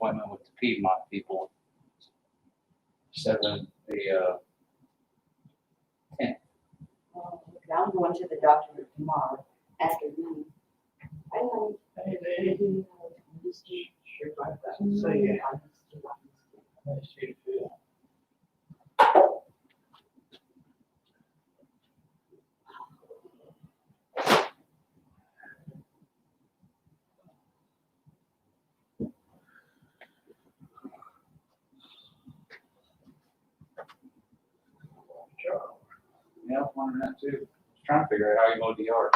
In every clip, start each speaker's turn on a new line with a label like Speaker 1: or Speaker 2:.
Speaker 1: appointment with the Piedmont people. 7, the 10th.
Speaker 2: I'm going to the doctor tomorrow afternoon. I know.
Speaker 3: Hey, lady. Sure like that. So, yeah. Nice to see you.
Speaker 1: Yeah, I was wondering that too. I was trying to figure out how he mowed the yard.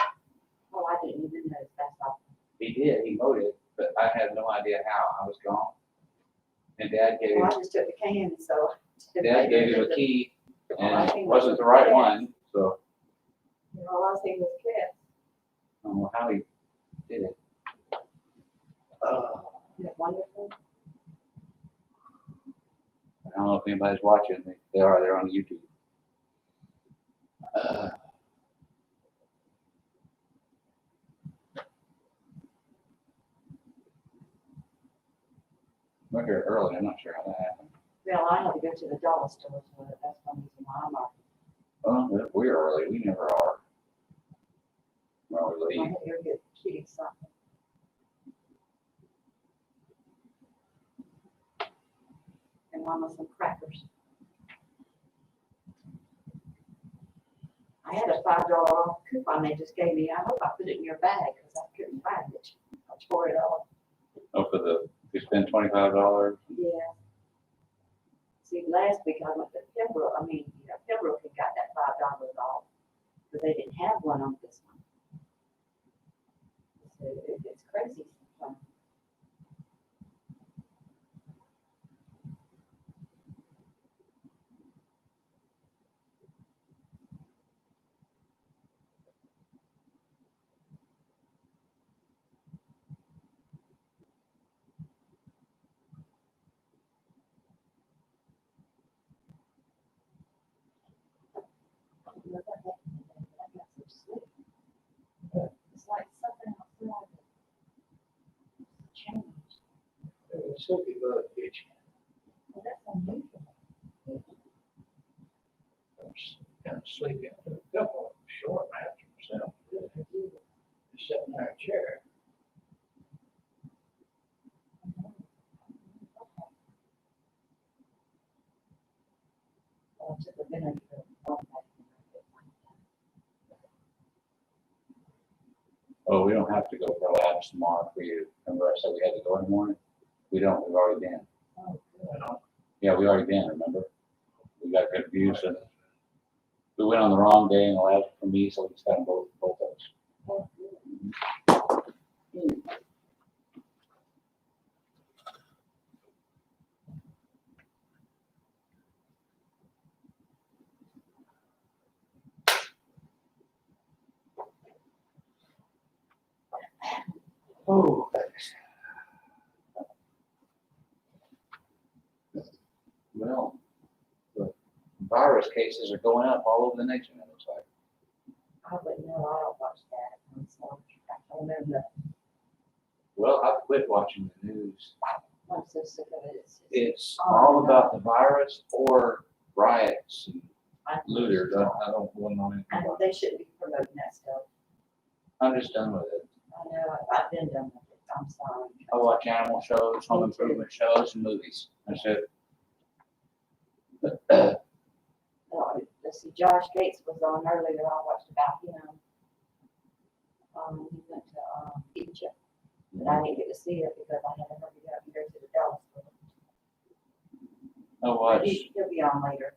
Speaker 2: Oh, I didn't even notice that's all.
Speaker 1: He did, he mowed it, but I had no idea how. I was gone. And Dad gave
Speaker 2: Well,
Speaker 1: him,
Speaker 2: I just took the can, so.
Speaker 1: Dad gave him a key, and
Speaker 2: I
Speaker 1: it
Speaker 2: think
Speaker 1: wasn't
Speaker 2: it
Speaker 1: the
Speaker 2: was
Speaker 1: right
Speaker 2: Dad.
Speaker 1: one, so
Speaker 2: All I seen was cats.
Speaker 1: I don't know how he did it.
Speaker 2: Isn't it wonderful?
Speaker 1: I don't know if anybody's watching. They are, they're on YouTube. We're here early, I'm not sure how that happened.
Speaker 2: Well, I had to go to the dollar store, so that's one reason why I'm off.
Speaker 1: Well, we're early, we never are. Well, we
Speaker 2: I
Speaker 1: leave.
Speaker 2: had to go get Kitty something. And Mama some crackers. I had a $5 off coupon they just gave me. I hope I put it in your bag because I couldn't find it. I tore it off.
Speaker 1: Oh, for the, you spend $25?
Speaker 2: Yeah. See, last week I went to Pembroke, Pembroke had got that $5 off, but they didn't have one on this one. So it's crazy sometimes. You know, that happened today, but I got some sleep. It's like something outside that changed.
Speaker 3: Silky bug itch.
Speaker 2: Well, that's unusual.
Speaker 3: Kind of sleepy. I took a couple of short naps myself. Just sitting in our chair.
Speaker 2: Well, I took a vinegar.
Speaker 1: Oh, we don't have to go for labs tomorrow for you. Remember I said we had to go in the morning? We don't, we've already been.
Speaker 2: Oh,
Speaker 3: Well,
Speaker 1: Yeah, we already been, remember? We got confused and we went on the wrong day and the labs were for me, so we just got them both of us. Oh, thanks. Well, the virus cases are going up all over the nation, it looks like.
Speaker 2: I wouldn't know, I don't watch that. I'm sorry. I don't know nothing.
Speaker 1: Well, I've quit watching the news.
Speaker 2: I'm so sick of it.
Speaker 1: It's all about the virus or riots and
Speaker 2: I-
Speaker 1: looters. I don't want to know anything
Speaker 2: And
Speaker 1: about it.
Speaker 2: they shouldn't be promoting that stuff.
Speaker 1: I'm just done with it.
Speaker 2: I know, I've been done with it. I'm sorry.
Speaker 1: I watch animal shows, home improvement shows, and movies. That's it.
Speaker 2: Let's see, Josh Gates was on earlier. I watched about him. He went to, Egypt, but I didn't get to see it because I had to hurry up and go to the Dallas store.
Speaker 1: I watch.
Speaker 2: He'll be on later.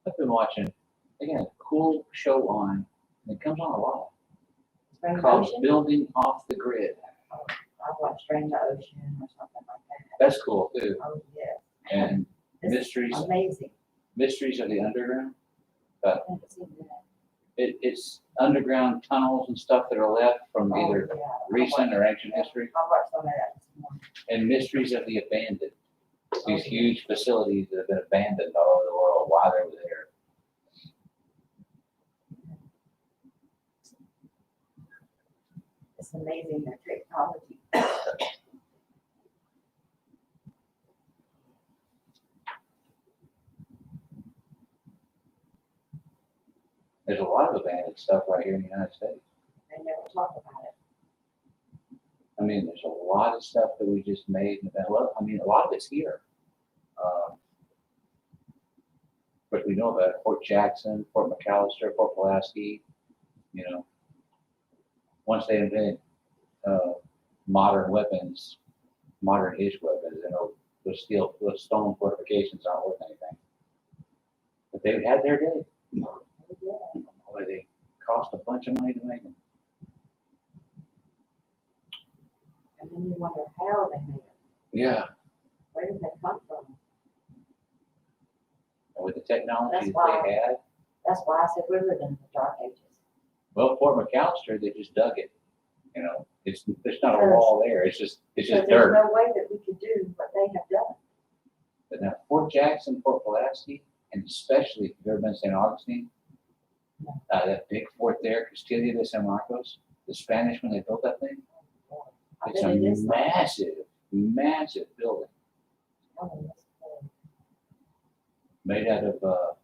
Speaker 1: I've been watching. They got a cool show on. And it comes on a lot.
Speaker 2: Strange
Speaker 1: Called
Speaker 2: Ocean?
Speaker 1: Building Off the Grid.
Speaker 2: I watched Strange Ocean or something like that.
Speaker 1: That's cool too.
Speaker 2: Oh, yes.
Speaker 1: And
Speaker 2: It's
Speaker 1: Mysteries
Speaker 2: amazing.
Speaker 1: of the Underground.
Speaker 2: I haven't seen that.
Speaker 1: It's underground tunnels and stuff that are left from
Speaker 2: Oh,
Speaker 1: either
Speaker 2: yeah.
Speaker 1: recent or ancient history.
Speaker 2: I watched some of that this morning.
Speaker 1: And Mysteries of the Abandoned. These huge facilities that have been abandoned all over the world, why they were there.
Speaker 2: It's amazing, the technology.
Speaker 1: There's a lot of abandoned stuff right here in the United States.
Speaker 2: They never talk about it.
Speaker 1: I mean, there's a lot of stuff that we just made, and well, I mean, a lot of it's here. But we know about Fort Jackson, Fort McAllister, Fort Pulaski, you know. Once they invent modern weapons, modern-ish weapons, you know, those stone fortifications aren't worth anything. But they had their day. Boy, they cost a bunch of money to make them.
Speaker 2: And then you wonder how they made it.
Speaker 1: Yeah.
Speaker 2: Where did they come from?
Speaker 1: And with the technology
Speaker 2: That's
Speaker 1: that
Speaker 2: why-
Speaker 1: they had,
Speaker 2: That's why I said we lived in the dark ages.
Speaker 1: well, Fort McAllister, they just dug it. You know, there's not a
Speaker 2: Because-
Speaker 1: wall there. It's just
Speaker 2: Because there's
Speaker 1: dirt.
Speaker 2: no way that we could do what they have done.
Speaker 1: But now Fort Jackson, Fort Pulaski, and especially if you've ever been to St. Augustine, that big fort there, Castilla de San Marcos, the Spanish when they built that thing,
Speaker 2: I
Speaker 1: it's
Speaker 2: bet
Speaker 1: a
Speaker 2: it is.
Speaker 1: massive building made out of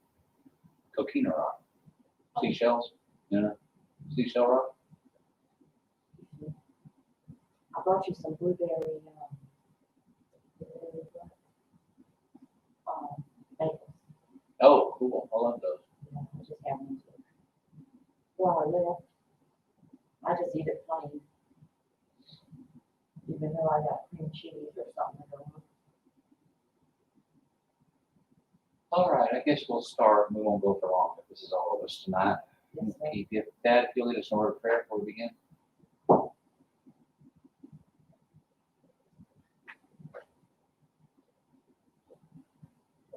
Speaker 1: coquina rock, seashells, you know, seashell rock.
Speaker 2: I brought you some blueberry, bagels.
Speaker 1: Oh, cool! I love those.
Speaker 2: I just have them. Well, I left. I just eat it plain. Even though I got cream cheese or something going on.
Speaker 1: All right, I guess we'll start. We won't go for long, but this is all of us tonight.
Speaker 2: Yes, sir.
Speaker 1: Dad, if you'll lead us in a word of prayer before we begin.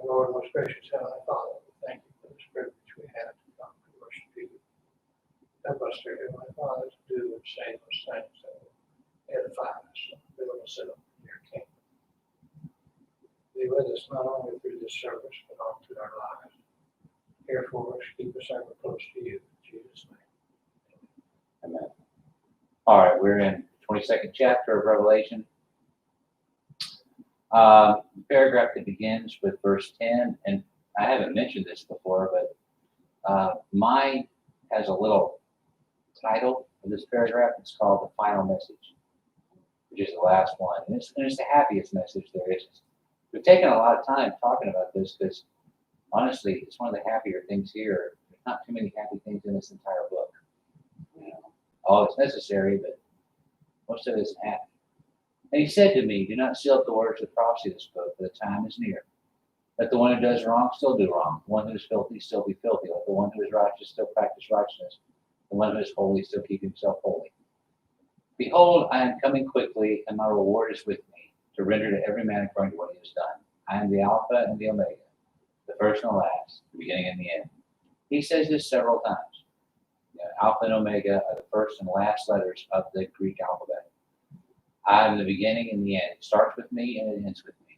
Speaker 3: Lord, most gracious Heavenly Father, we thank you for this privilege we have to come to worship you. Help us, dear Heavenly Father, to do and say those things that will edify us and build us up in your kingdom. Be with us not only through this service, but all through our lives. Care for us, keep us ever close to you. In Jesus' name.
Speaker 1: Amen. All right, we're in the 22nd chapter of Revelation. The paragraph that begins with verse 10, and I haven't mentioned this before, but mine has a little title of this paragraph. It's called The Final Message, which is the last one. And it's the happiest message there is. We've taken a lot of time talking about this because, honestly, it's one of the happier things here. There's not too many happy things in this entire book. You know, all it's necessary, but most of it isn't happy. And he said to me, do not seal up the words of the prophecy of this book, for the time is near. Let the one who does wrong still do wrong. The one who is filthy still be filthy. Let the one who is righteous still practice righteousness. The one who is holy still keep himself holy. Behold, I am coming quickly, and my reward is with me, to render to every man according to what he has done. I am the Alpha and the Omega, the first and the last, the beginning and the end. He says this several times. You know, Alpha and Omega are the first and last letters of the Greek alphabet. I am the beginning and the end. It starts with me and it ends with me.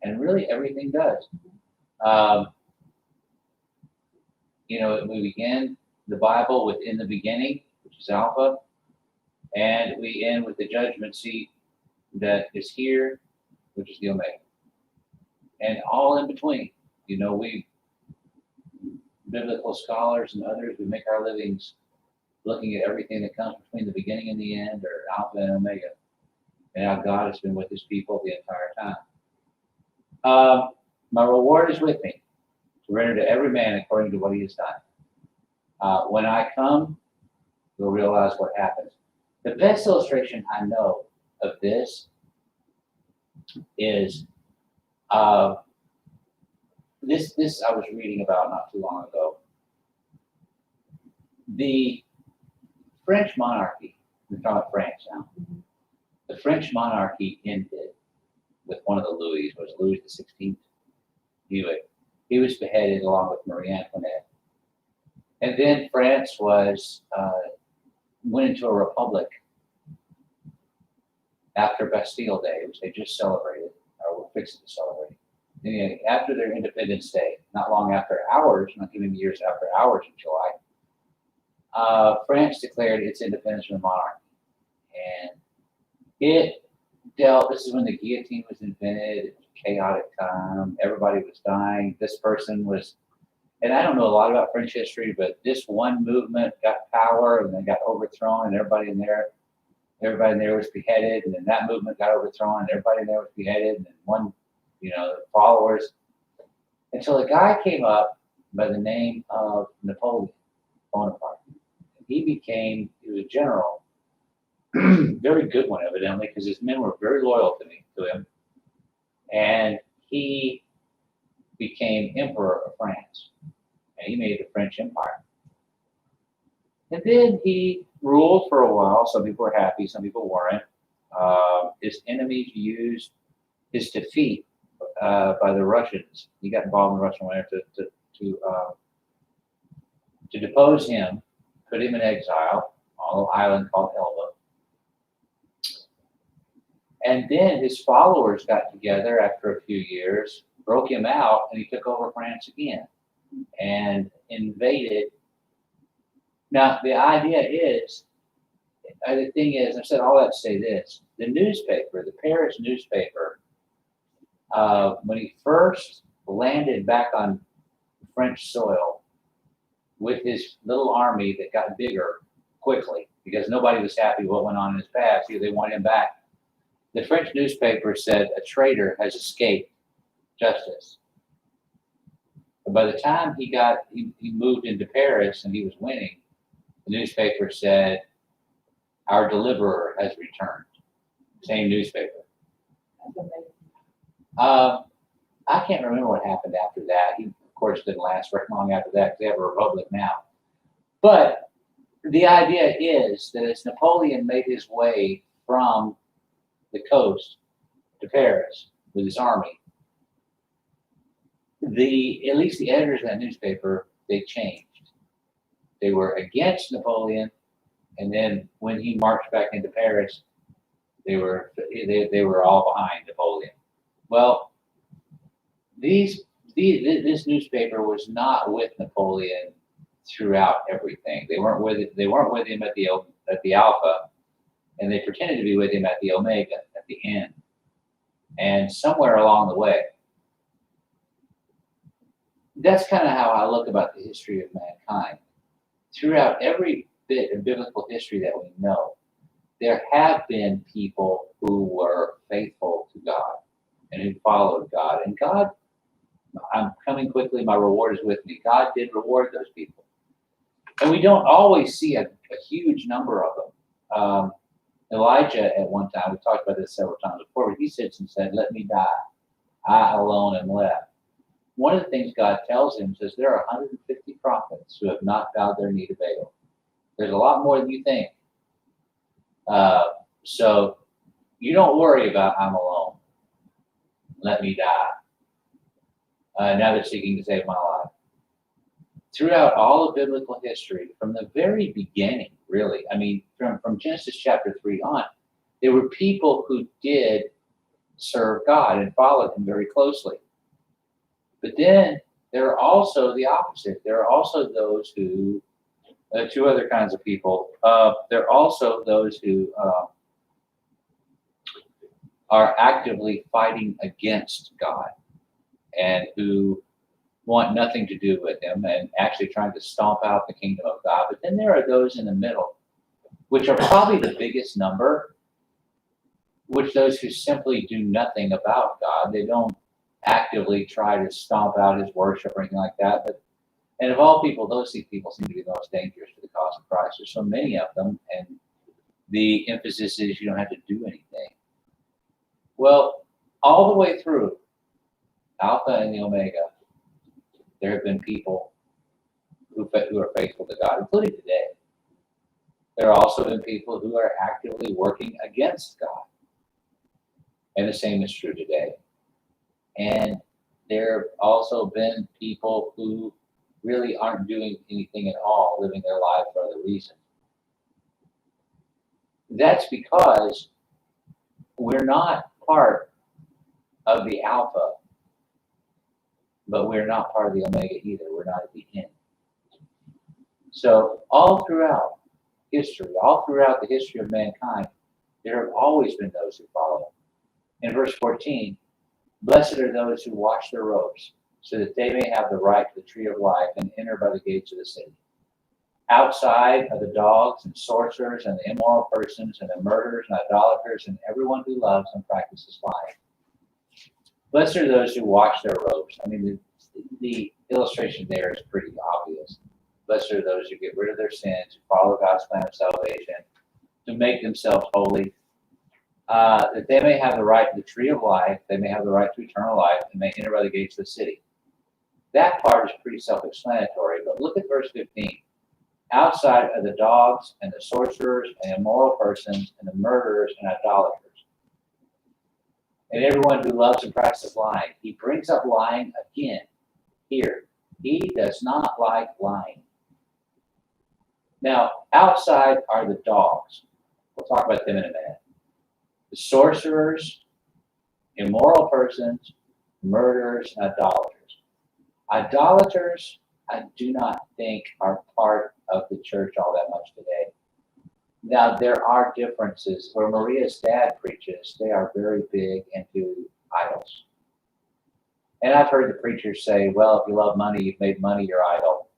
Speaker 1: And really everything does. You know, we begin the Bible with in the beginning, which is Alpha, and we end with the judgment seat that is here, which is the Omega. And all in between. You know, we, biblical scholars and others, we make our livings looking at everything that comes between the beginning and the end, or Alpha and Omega. And how God has been with his people the entire time. My reward is with me, to render to every man according to what he has done. When I come, you'll realize what happens. The best illustration I know of this is this I was reading about not too long ago. The French monarchy, we're talking about France now. The French monarchy ended with one of the Louis, was Louis XVI. He was beheaded along with Marie Antoinette. And then France went into a republic after Bastille Day, which they just celebrated, or were fixing to celebrate. And after their Independence Day, not long after ours, not even years after ours in July, France declared its independence from the monarchy. And this is when the guillotine was invented. It was a chaotic time. Everybody was dying. This person was and I don't know a lot about French history, but this one movement got power and then got overthrown, and everybody in there was beheaded, and then that movement got overthrown, and everybody in there was beheaded, and then one, the followers, until a guy came up by the name of Napoleon Bonaparte. He was a general, very good one evidently, because his men were very loyal to him, and he became Emperor of France, and he made the French Empire. And then he ruled for a while. Some people were happy, some people weren't. His enemies used his defeat by the Russians. He got involved in the Russian war to depose him, put him in exile on an island called Elba. And then his followers got together after a few years, broke him out, and he took over France again and invaded. Now, the idea is, the thing is, I've said all that to say this, the newspaper, the Paris newspaper, when he first landed back on French soil with his little army that got bigger quickly because nobody was happy with what went on in his past, they wanted him back. The French newspaper said a traitor has escaped justice. But by the time he moved into Paris and he was winning, the newspaper said, our deliverer has returned. Same newspaper. I can't remember what happened after that. He, of course, didn't last very long after that because they have a republic now. But the idea is that as Napoleon made his way from the coast to Paris with his army, at least the editors of that newspaper, they changed. They were against Napoleon, and then when he marched back into Paris, they were all behind Napoleon. Well, this newspaper was not with Napoleon throughout everything. They weren't with him at the Alpha, and they pretended to be with him at the Omega at the end. And somewhere along the way, that's kind of how I look about the history of mankind. Throughout every bit of biblical history that we know, there have been people who were faithful to God and who followed God. And God, I'm coming quickly, my reward is with me. God did reward those people. And we don't always see a huge number of them. Elijah at one time, we talked about this several times before, but he sits and said, let me die. I alone am left. One of the things God tells him says there are 150 prophets who have not bowed their knee to Baal. There's a lot more than you think. So you don't worry about I'm alone. Let me die. Now they're seeking to save my life. Throughout all of biblical history, from the very beginning, really, I mean, from Genesis chapter 3 on, there were people who did serve God and followed him very closely. But then there are also the opposite. There are also those who, two other kinds of people. There are also those who are actively fighting against God and who want nothing to do with him and actually trying to stomp out the kingdom of God. But then there are those in the middle, which are probably the biggest number, which those who simply do nothing about God. They don't actively try to stomp out his worship or anything like that. And of all people, those people seem to be the most dangerous for the cause of Christ. There's so many of them, and the emphasis is you don't have to do anything. Well, all the way through Alpha and the Omega, there have been people who are faithful to God, including today. There have also been people who are actively working against God. And the same is true today. And there have also been people who really aren't doing anything at all, living their life for other reasons. That's because we're not part of the Alpha, but we're not part of the Omega either. We're not at the end. So all throughout history, all throughout the history of mankind, there have always been those who follow him. In verse 14, blessed are those who wash their robes, so that they may have the right to the tree of life and enter by the gates of the city. Outside are the dogs and sorcerers and the immoral persons and the murderers and idolaters and everyone who loves and practices lying. Blessed are those who wash their robes. I mean, the illustration there is pretty obvious. Blessed are those who get rid of their sins, who follow God's plan of salvation, to make themselves holy, that they may have the right to the tree of life, they may have the right to eternal life, and may enter by the gates of the city. That part is pretty self-explanatory, but look at verse 15. Outside are the dogs and the sorcerers and immoral persons and the murderers and idolaters, and everyone who loves and practices lying. He brings up lying again here. He does not like lying. Now, outside are the dogs. We'll talk about them in a minute. The sorcerers, immoral persons, murderers, and idolaters. Idolaters, I do not think are part of the church all that much today. Now, there are differences. Where Maria's dad preaches, they are very big into idols. And I've heard the preachers say, well, if you love money, you've made money your idol.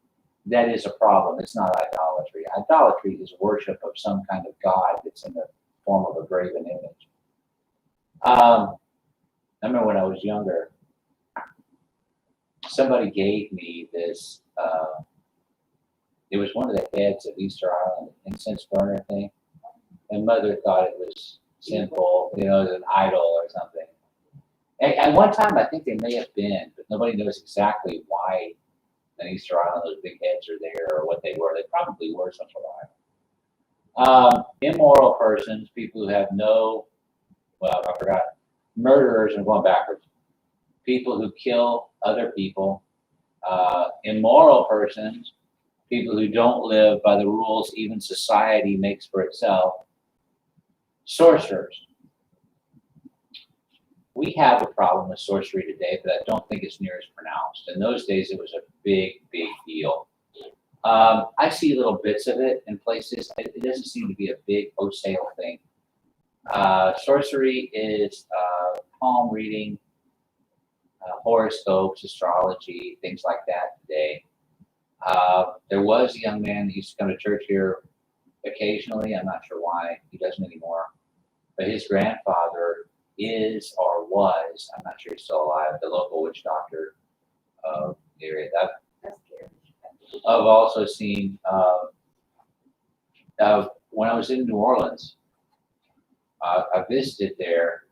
Speaker 1: That is a problem. It's not idolatry. Idolatry is worship of some kind of God that's in the form of a graven image. I remember when I was younger, somebody gave me this, it was one of the heads of Easter Island incense burner thing. And Mother thought it was sinful, as an idol or something. And at one time, I think they may have been, but nobody knows exactly why on Easter Island those big heads are there or what they were. They probably were some sort of idol. Immoral persons, people who have I forgot, murderers, and going backwards. People who kill other people. Immoral persons, people who don't live by the rules even society makes for itself. Sorcerers. We have a problem with sorcery today, but I don't think it's near as pronounced. In those days, it was a big, big deal. I see little bits of it in places. It doesn't seem to be a big wholesale thing. Sorcery is palm reading, horoscopes, astrology, things like that today. There was a young man that used to come to church here occasionally. I'm not sure why he doesn't anymore. But his grandfather is or was, I'm not sure he's still alive, the local witch doctor of the area.
Speaker 2: That's scary.
Speaker 1: I've also seen, when I was in New Orleans, I visited there,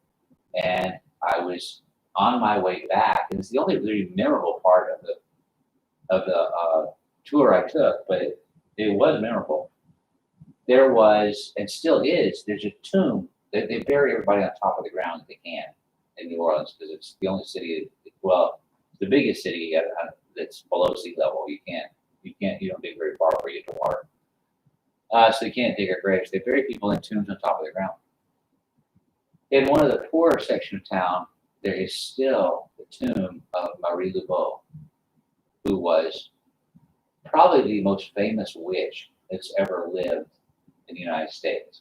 Speaker 1: and I was on my way back, and it's the only really memorable part of the tour I took, but it was memorable. There was, and still is, there's a tomb. They bury everybody on top of the ground if they can in New Orleans, because it's the only city, the biggest city that's below sea level. You don't dig very far before you get to water. So you can't dig our graves. They bury people in tombs on top of the ground. In one of the poorer sections of town, there is still the tomb of Marie Laveau, who was probably the most famous witch that's ever lived in the United States.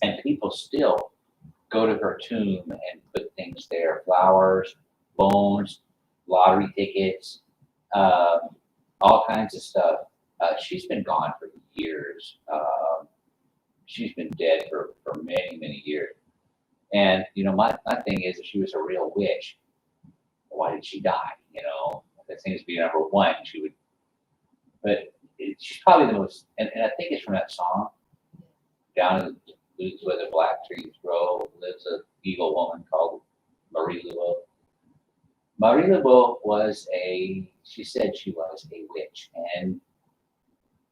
Speaker 1: And people still go to her tomb and put things there, flowers, bones, lottery tickets, all kinds of stuff. She's been gone for years. She's been dead for many, many years. And, my thing is, if she was a real witch, why did she die? That seems to be number one. But she's probably the most, and I think it's from that song, Down in the Woods Where the Black Trees Grow, lives an evil woman called Marie Laveau. Marie Laveau she said she was a witch. And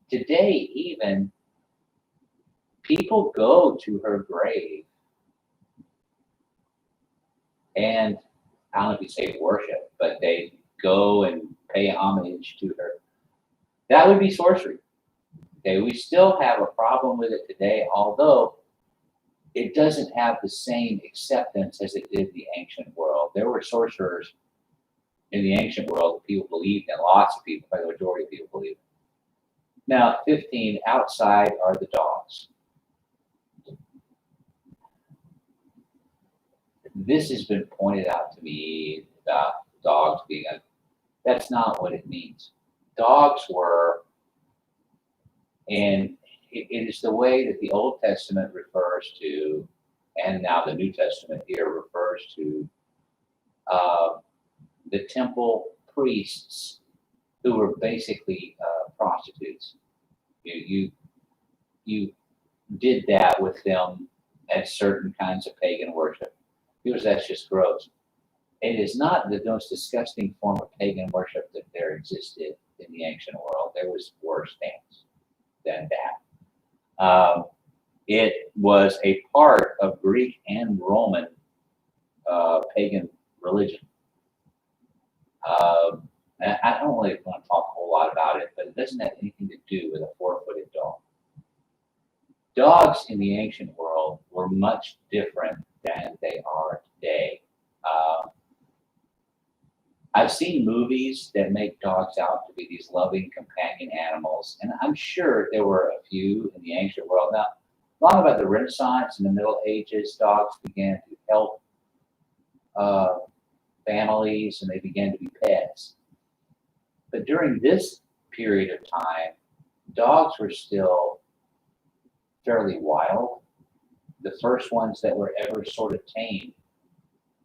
Speaker 1: today, even, people go to her grave and, I don't know if you say worship, but they go and pay homage to her. That would be sorcery. Okay, we still have a problem with it today, although it doesn't have the same acceptance as it did in the ancient world. There were sorcerers in the ancient world that people believed in, lots of people, by the majority of people believed in. Now, 15, outside are the dogs. This has been pointed out to me about dogs being that's not what it means. Dogs were, and it is the way that the Old Testament refers to, and now the New Testament here refers to, the temple priests who were basically prostitutes. You did that with them at certain kinds of pagan worship, because that's just gross. It is not the most disgusting form of pagan worship that there existed in the ancient world. There was worse things than that. It was a part of Greek and Roman pagan religion. And I don't really want to talk a whole lot about it, but it doesn't have anything to do with a four-footed dog. Dogs in the ancient world were much different than they are today. I've seen movies that make dogs out to be these loving companion animals, and I'm sure there were a few in the ancient world. Now, long about the Renaissance and the Middle Ages, dogs began to help families, and they began to be pets. But during this period of time, dogs were still fairly wild. The first ones that were ever sort of tamed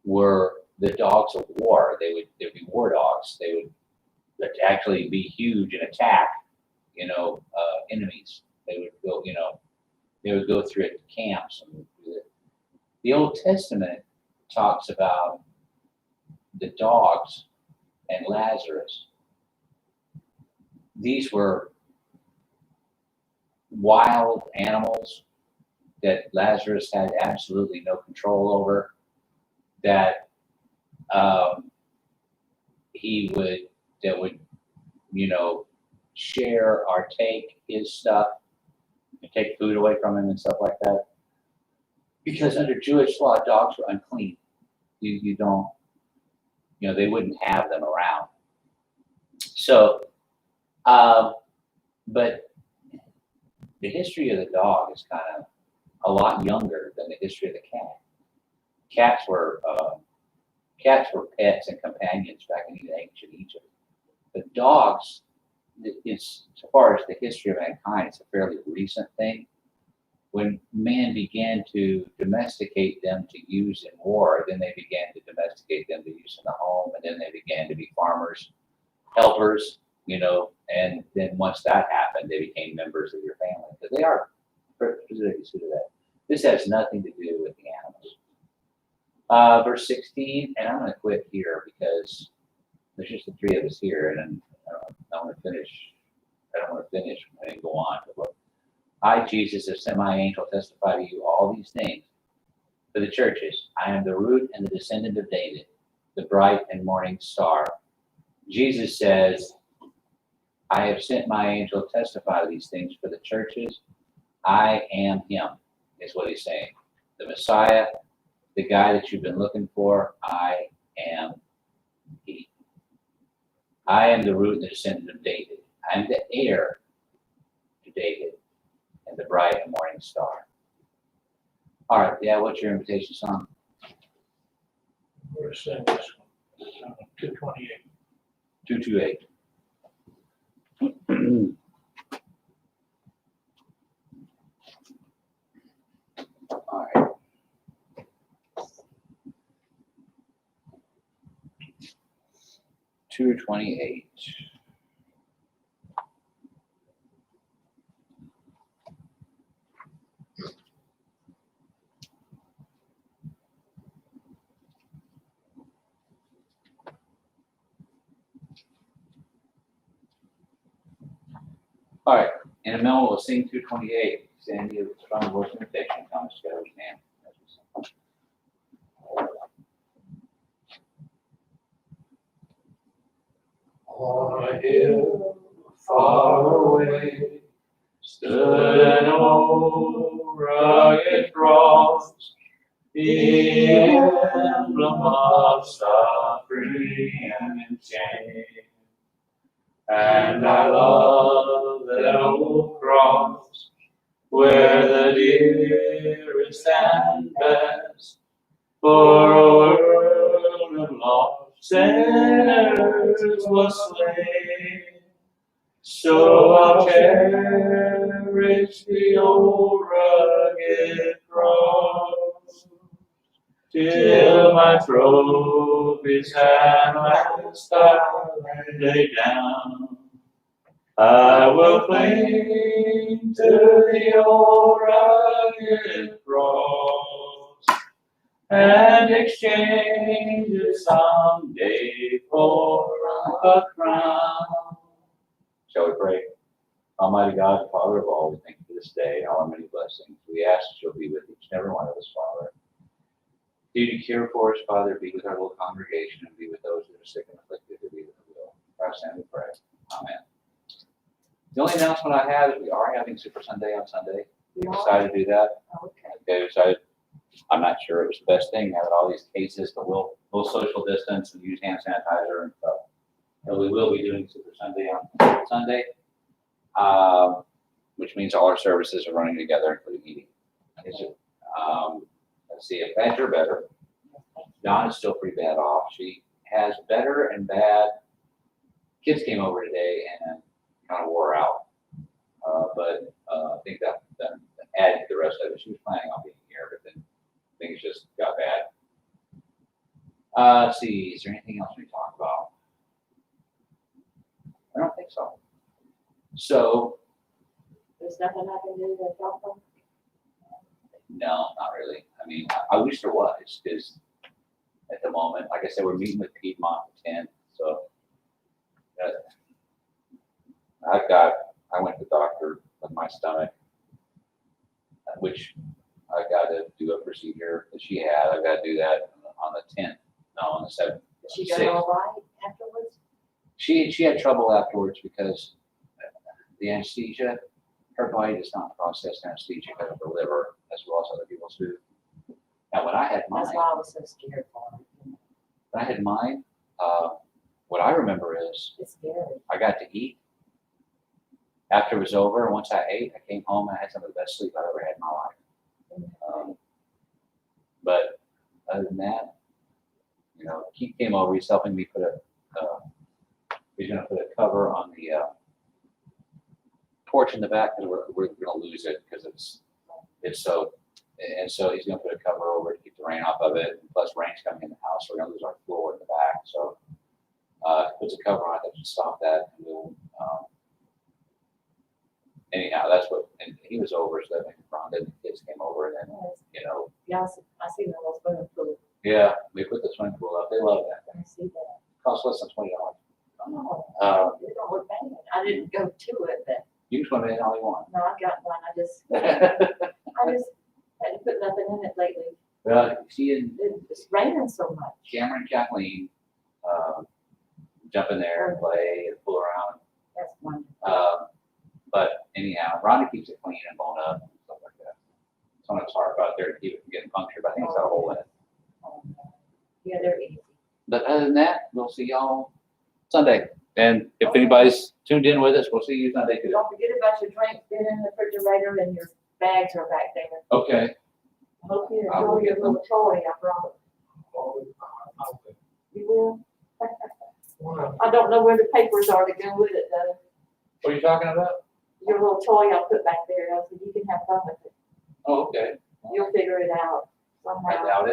Speaker 1: were the dogs of war. They'd be war dogs. They would actually be huge and attack, enemies. They would go, they would go through it camps and do it. The Old Testament talks about the dogs and Lazarus. These were wild animals that Lazarus had absolutely no control over, that would share or take his stuff and take food away from him and stuff like that. Because under Jewish law, dogs were unclean. You don't, they wouldn't have them around. So, but the history of the dog is kind of a lot younger than the history of the cat. Cats were pets and companions back in ancient Egypt. But dogs, so far as the history of mankind, it's a fairly recent thing. When man began to domesticate them to use in war, then they began to domesticate them to use in the home, and then they began to be farmers, helpers, and then once that happened, they became members of your family, because they are specifically to that. This has nothing to do with the animals. Verse 16, and I'm going to quit here because there's just the three of us here, and then I don't want to finish and go on. But I, Jesus, have sent my angel to testify to you all these things for the churches. I am the root and the descendant of David, the bright and morning star. Jesus says, I have sent my angel to testify to these things for the churches. I am him, is what he's saying. The Messiah, the guy that you've been looking for, I am he. I am the root and the descendant of David. I am the heir to David and the bright and morning star. All right, yeah, what's your invitation song?
Speaker 3: We're going to sing this one, 228.
Speaker 1: 228. All right. $2.28. All right, in a moment we'll sing 228. Sandy of strong voice invitation, Thomas Scott, man.
Speaker 3: On a hill far away stood an old rugged cross, the emblem of suffering and shame. And I love that old cross, where the dearest and best for a world of lost
Speaker 4: sinners was slain. So I'll cherish the old rugged cross till my trophies at last I lay down. I will cling to the old rugged cross and exchange it someday for a crown. Shall we pray? Almighty God, Father of all, we thank you for this day and all our many blessings. We ask that you'll be with each and every one of us, Father. Do you care for us, Father? Be with our little congregation and be with those that are sick and afflicted, to be with the will. In Christ's name we pray. Amen. The only announcement I have is we are having Super Sunday on Sunday. We decided to do that.
Speaker 2: Okay.
Speaker 4: Okay, so I'm not sure it was the best thing, having all these cases, but we'll social distance and use hand sanitizer and stuff. And we will be doing Super Sunday on Sunday, which means all our services are running together, including eating. Let's see, if bad or better. Dawn is still pretty bad off. She has better and bad. Kids came over today and kind of wore out. But I think that added to the rest of it. She was planning on being here, but then things just got bad. Let's see, is there anything else we talk about? I don't think so. So,
Speaker 2: There's nothing I can do to help them.
Speaker 4: no, not really. I mean, I wish there was, because at the moment, like I said, we're meeting with Piedmont at 10, so I went to the doctor with my stomach, which I got to do a procedure that she had. I got to do that on the 10th, no, on the 7th.
Speaker 2: Did she go all right afterwards?
Speaker 4: She had trouble afterwards because the anesthesia, her body does not process anesthesia because of her liver as well as other people's food. Now, when I had mine,
Speaker 2: That's why I was so scared for her.
Speaker 4: what I remember is
Speaker 2: It's scary.
Speaker 4: I got to eat. After it was over, and once I ate, I came home and I had some of the best sleep I've ever had in my life. But other than that, Keith came over. He's helping me put he's going to put a cover on the porch in the back because we're going to lose it because it's so. And so he's going to put a cover over it to keep the rain off of it. And plus, rain's coming in the house, so we're going to lose our floor in the back. So puts a cover on it that should stop that. And we'll, anyhow, that's what. And he was over, so I think Rhonda and the kids came over, and then
Speaker 2: Yeah, I see the little swimming pool.
Speaker 4: yeah, we put the swimming pool up. They love that.
Speaker 2: I see that.
Speaker 4: Costs less than $20.
Speaker 2: Oh,
Speaker 4: Uh,
Speaker 2: it don't look bad. I didn't go to it, but
Speaker 4: You can swim in all you want.
Speaker 2: no, I got one. I just hadn't put nothing in it lately.
Speaker 4: Well, she and
Speaker 2: It's raining so much.
Speaker 4: Cameron and Kathleen jump in there and play and fool around.
Speaker 2: That's wonderful.
Speaker 4: But anyhow, Rhonda keeps it clean and blown up and stuff like that. Sometimes hard out there to keep it from getting punctured, but I think it's got a hole in it.
Speaker 2: Yeah, they're easy.
Speaker 4: But other than that, we'll see y'all Sunday. And if anybody's tuned in with us, we'll see you Sunday too.
Speaker 2: Don't forget about your drinks being in the refrigerator and your bags are back there.
Speaker 4: Okay.
Speaker 2: I hope you
Speaker 4: I will
Speaker 2: enjoy your
Speaker 4: get
Speaker 2: little toy I brought. You will? I don't know where the papers are to go with it though.
Speaker 4: What are you talking about?
Speaker 2: Your little toy I put back there, I said you can have fun with it.
Speaker 4: Oh, okay.
Speaker 2: You'll figure it out
Speaker 4: I
Speaker 2: somehow.
Speaker 4: doubt it.